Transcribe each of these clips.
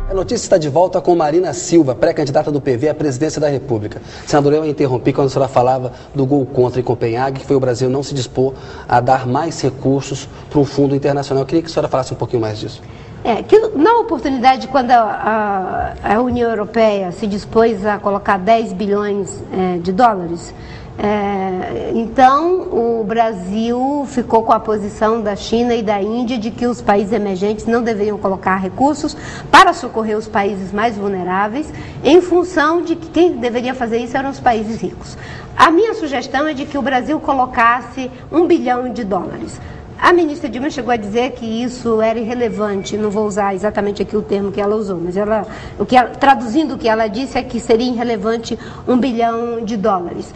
A notícia está de volta com Marina Silva, pré-candidata do PV à presidência da República. Senadora, eu a interrompi quando a senhora falava do gol contra em Copenhague, que foi o Brasil não se dispor a dar mais recursos para um fundo internacional. Eu queria que a senhora falasse um pouquinho mais disso. Que na oportunidade, quando a União Europeia se dispôs a colocar 10 bilhões de dólares, então o Brasil ficou com a posição da China e da Índia de que os países emergentes não deveriam colocar recursos para socorrer os países mais vulneráveis, em função de que quem deveria fazer isso eram os países ricos. A minha sugestão é de que o Brasil colocasse 1 bilhão de dólares. A ministra Dilma chegou a dizer que isso era irrelevante, não vou usar exatamente aqui o termo que ela usou, mas traduzindo o que ela disse é que seria irrelevante 1 bilhão de dólares.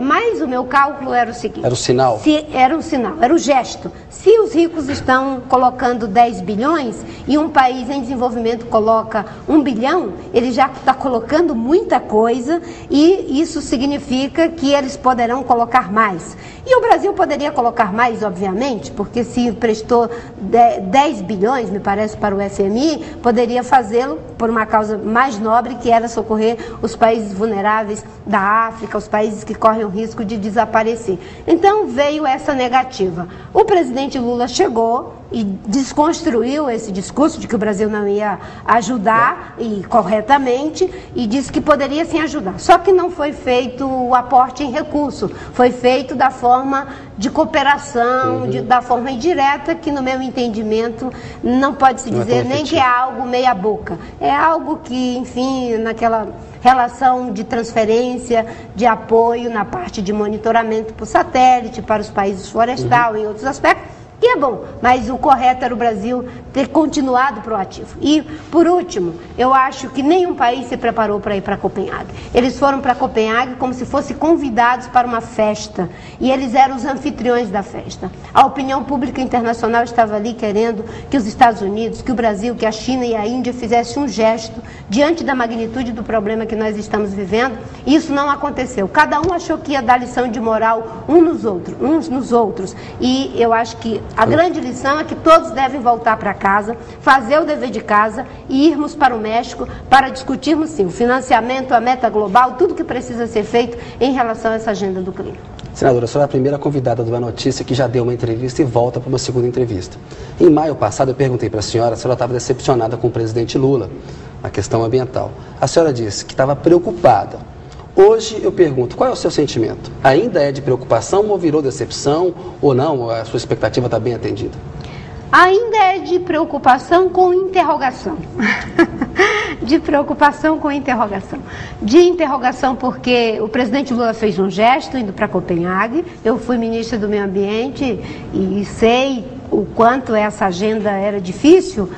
Mas o meu cálculo era o seguinte... Era o sinal? Era um sinal, era o gesto. Se os ricos estão colocando 10 bilhões e um país em desenvolvimento coloca 1 bilhão, ele já está colocando muita coisa e isso significa que eles poderão colocar mais. E o Brasil poderia colocar mais, obviamente, porque se emprestou 10 bilhões, me parece, para o FMI, poderia fazê-lo por uma causa mais nobre, que era socorrer os países vulneráveis da África, os países que correm o risco de desaparecer. Então veio essa negativa. O presidente Lula chegou e desconstruiu esse discurso de que o Brasil não ia ajudar, e corretamente, e disse que poderia sim ajudar. Só que não foi feito o aporte em recurso, foi feito da forma de cooperação, da forma indireta, que no meu entendimento não pode se dizer nem que é algo meia boca. É algo que, enfim, naquela relação de transferência, de apoio na parte de monitoramento por satélite, para os países florestal e outros aspectos, que é bom, mas o correto era o Brasil ter continuado proativo. E, por último, eu acho que nenhum país se preparou para ir para Copenhague. Eles foram para Copenhague como se fossem convidados para uma festa, e eles eram os anfitriões da festa. A opinião pública internacional estava ali querendo que os Estados Unidos, que o Brasil, que a China e a Índia fizessem um gesto diante da magnitude do problema que nós estamos vivendo, e isso não aconteceu. Cada um achou que ia dar lição de moral uns nos outros, e eu acho que a grande lição é que todos devem voltar para casa, fazer o dever de casa e irmos para o México para discutirmos, sim, o financiamento, a meta global, tudo que precisa ser feito em relação a essa agenda do clima. Senadora, a senhora é a primeira convidada do Boa Notícia que já deu uma entrevista e volta para uma segunda entrevista. Em maio passado, eu perguntei para a senhora se ela estava decepcionada com o presidente Lula na questão ambiental. A senhora disse que estava preocupada. Hoje eu pergunto, qual é o seu sentimento? Ainda é de preocupação ou virou decepção ou não? A sua expectativa está bem atendida? Ainda é de preocupação com interrogação. De preocupação com interrogação. De interrogação porque o presidente Lula fez um gesto indo para Copenhague. Eu fui ministra do Meio Ambiente e sei o quanto essa agenda era difícil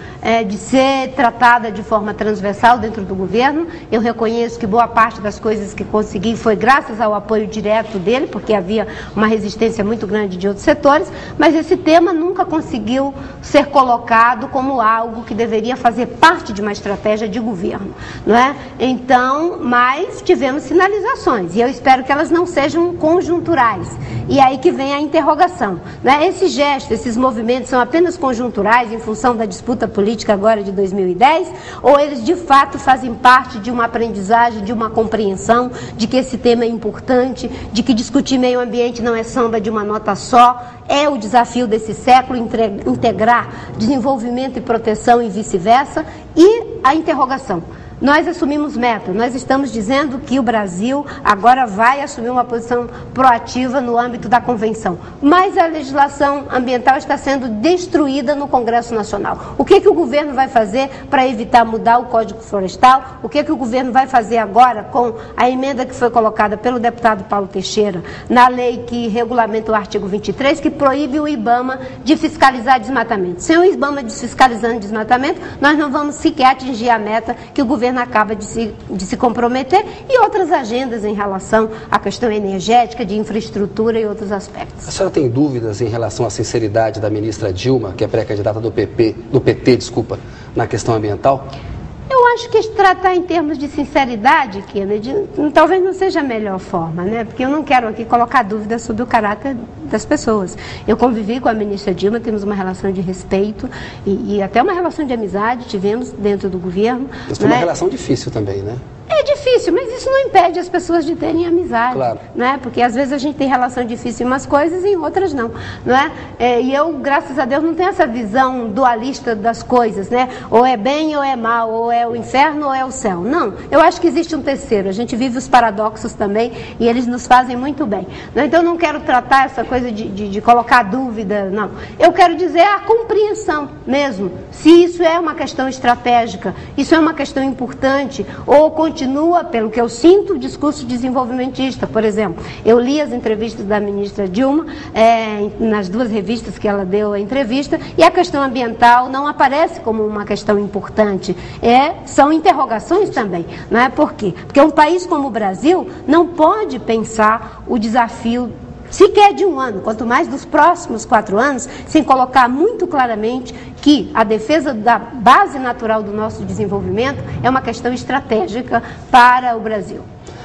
de ser tratada de forma transversal dentro do governo. Eu reconheço que boa parte das coisas que consegui foi graças ao apoio direto dele, porque havia uma resistência muito grande de outros setores, mas esse tema nunca conseguiu ser colocado como algo que deveria fazer parte de uma estratégia de governo, não é? Então, mas tivemos sinalizações, e eu espero que elas não sejam conjunturais. E aí que vem a interrogação, né? Esse gesto, esses movimentos são apenas conjunturais em função da disputa política agora de 2010, ou eles de fato fazem parte de uma aprendizagem, de uma compreensão de que esse tema é importante, de que discutir meio ambiente não é samba de uma nota só, é o desafio desse século, integrar desenvolvimento e proteção e vice-versa, e a interrogação. Nós assumimos meta, nós estamos dizendo que o Brasil agora vai assumir uma posição proativa no âmbito da convenção, mas a legislação ambiental está sendo destruída no Congresso Nacional. O que o governo vai fazer para evitar mudar o Código Florestal? O que o governo vai fazer agora com a emenda que foi colocada pelo deputado Paulo Teixeira na lei que regulamenta o artigo 23, que proíbe o IBAMA de fiscalizar desmatamento? Sem o IBAMA desfiscalizando desmatamento, nós não vamos sequer atingir a meta que o governo acaba de se comprometer, e outras agendas em relação à questão energética, de infraestrutura e outros aspectos. A senhora tem dúvidas em relação à sinceridade da ministra Dilma, que é pré-candidata do PT, na questão ambiental? Eu acho que tratar em termos de sinceridade, Kennedy, talvez não seja a melhor forma, né? Porque eu não quero aqui colocar dúvidas sobre o caráter das pessoas. Eu convivi com a ministra Dilma, temos uma relação de respeito e até uma relação de amizade tivemos dentro do governo. Mas foi uma relação difícil também, né? É difícil, mas isso não impede as pessoas de terem amizade, claro, né? Porque às vezes a gente tem relação difícil em umas coisas e em outras não, não é? E eu, graças a Deus, não tenho essa visão dualista das coisas, né? Ou é bem ou é mal, ou é o inferno ou é o céu. Não, eu acho que existe um terceiro. A gente vive os paradoxos também e eles nos fazem muito bem. Então, eu não quero tratar essa coisa de colocar dúvida, não. Eu quero dizer a compreensão mesmo. Se isso é uma questão estratégica, isso é uma questão importante, ou continua, pelo que eu sinto, o discurso desenvolvimentista. Por exemplo, eu li as entrevistas da ministra Dilma, nas duas revistas que ela deu a entrevista, e a questão ambiental não aparece como uma questão importante. São interrogações também. Não é? Por quê? Porque um país como o Brasil não pode pensar o desafio sequer de um ano, quanto mais dos próximos 4 anos, sem colocar muito claramente que a defesa da base natural do nosso desenvolvimento é uma questão estratégica para o Brasil.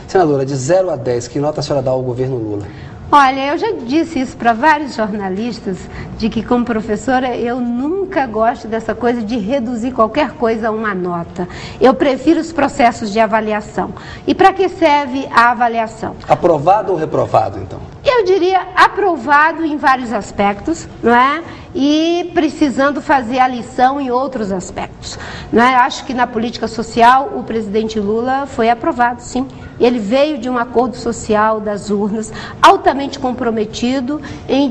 Senadora, de 0 a 10, que nota a senhora dá ao governo Lula? Olha, eu já disse isso para vários jornalistas, de que como professora eu nunca gosto dessa coisa de reduzir qualquer coisa a uma nota. Eu prefiro os processos de avaliação. E para que serve a avaliação? Aprovado ou reprovado, então? Eu diria aprovado em vários aspectos, não é? E precisando fazer a lição em outros aspectos. Não é? Acho que na política social o presidente Lula foi aprovado, sim. Ele veio de um acordo social das urnas, altamente comprometido em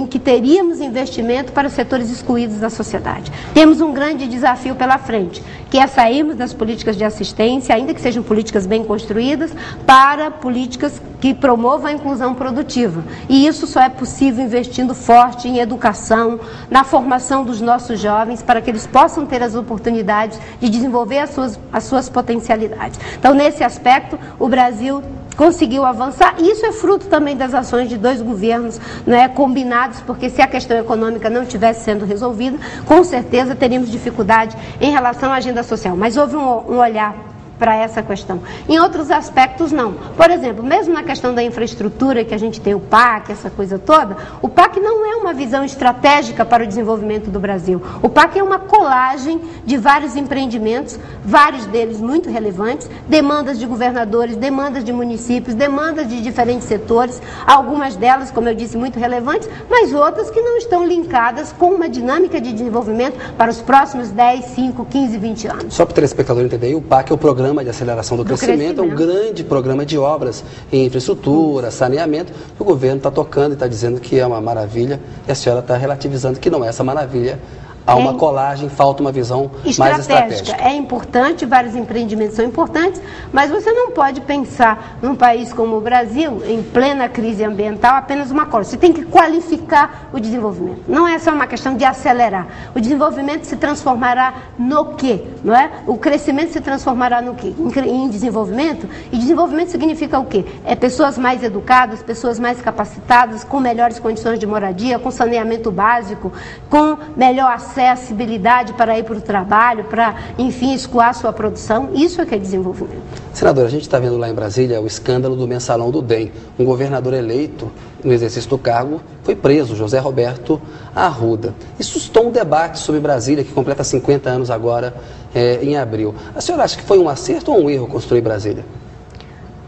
que teríamos investimento para setores excluídos da sociedade. Temos um grande desafio pela frente, que é sairmos das políticas de assistência, ainda que sejam políticas bem construídas, para políticas que promovam a inclusão produtiva. E isso só é possível investindo forte em educação, na formação dos nossos jovens, para que eles possam ter as oportunidades de desenvolver as suas potencialidades. Então, nesse aspecto, o Brasil conseguiu avançar, e isso é fruto também das ações de 2 governos, não é, combinados, porque se a questão econômica não estivesse sendo resolvida, com certeza teríamos dificuldade em relação à agenda social. Mas houve um olhar para essa questão. Em outros aspectos, não. Por exemplo, mesmo na questão da infraestrutura, que a gente tem o PAC, essa coisa toda, o PAC não é uma visão estratégica para o desenvolvimento do Brasil. O PAC é uma colagem de vários empreendimentos, vários deles muito relevantes, demandas de governadores, demandas de municípios, demandas de diferentes setores, algumas delas, como eu disse, muito relevantes, mas outras que não estão linkadas com uma dinâmica de desenvolvimento para os próximos 10, 5, 15, 20 anos. Só para o telespectador entender, o PAC é o Programa de Aceleração do Crescimento, é um grande programa de obras em infraestrutura, saneamento, que o governo está tocando e está dizendo que é uma maravilha, e a senhora está relativizando que não é essa maravilha. Há uma colagem, falta uma visão mais estratégica. É importante, vários empreendimentos são importantes, mas você não pode pensar num país como o Brasil, em plena crise ambiental, apenas uma coisa. Você tem que qualificar o desenvolvimento. Não é só uma questão de acelerar. O desenvolvimento se transformará no quê? Não é? O crescimento se transformará no quê? Em desenvolvimento. E desenvolvimento significa o quê? É pessoas mais educadas, pessoas mais capacitadas, com melhores condições de moradia, com saneamento básico, com melhor acessibilidade para ir para o trabalho, para, enfim, escoar sua produção. Isso é que é desenvolvimento. Senadora, a gente está vendo lá em Brasília o escândalo do mensalão do DEM. Um governador eleito no exercício do cargo foi preso, José Roberto Arruda. Isso suscitou um debate sobre Brasília, que completa 50 anos agora, em abril. A senhora acha que foi um acerto ou um erro construir Brasília?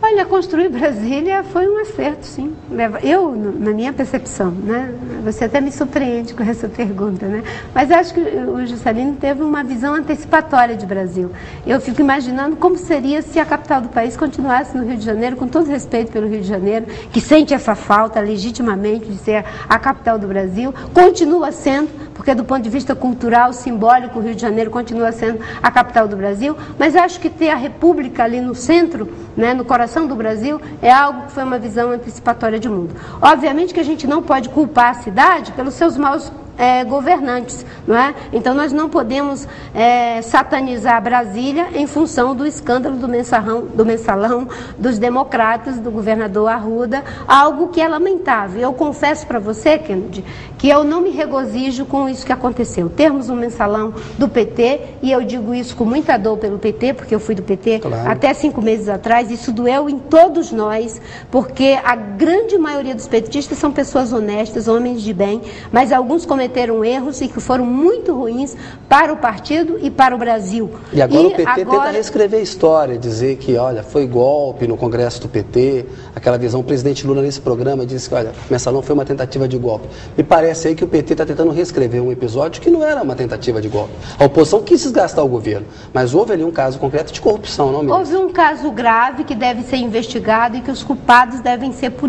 Olha, construir Brasília foi um acerto, sim. Eu, na minha percepção, né? Você até me surpreende com essa pergunta, né? Mas acho que o Juscelino teve uma visão antecipatória de Brasil. Eu fico imaginando como seria se a capital do país continuasse no Rio de Janeiro, com todo respeito pelo Rio de Janeiro, que sente essa falta legitimamente de ser a capital do Brasil, continua sendo, porque do ponto de vista cultural, simbólico, o Rio de Janeiro continua sendo a capital do Brasil, mas acho que ter a República ali no centro, né, no coração do Brasil, é algo que foi uma visão antecipatória de mundo. Obviamente que a gente não pode culpar a cidade pelos seus maus governantes, não é? Então nós não podemos satanizar Brasília em função do escândalo do mensalão dos democratas, do governador Arruda, algo que é lamentável. Eu confesso para você, Kennedy, que eu não me regozijo com isso que aconteceu. Termos um mensalão do PT, e eu digo isso com muita dor pelo PT, porque eu fui do PT até 5 meses atrás, isso doeu em todos nós, porque a grande maioria dos petistas são pessoas honestas, homens de bem, mas alguns cometeram erros e que foram muito ruins para o partido e para o Brasil. E agora o PT tenta reescrever a história, dizer que, olha, foi golpe no Congresso do PT, aquela visão, o presidente Lula nesse programa disse que, olha, o mensalão foi uma tentativa de golpe. Me parece aí que o PT está tentando reescrever um episódio que não era uma tentativa de golpe. A oposição quis desgastar o governo, mas houve ali um caso concreto de corrupção, não, ministro? Houve um caso grave que deve ser investigado e que os culpados devem ser punidos.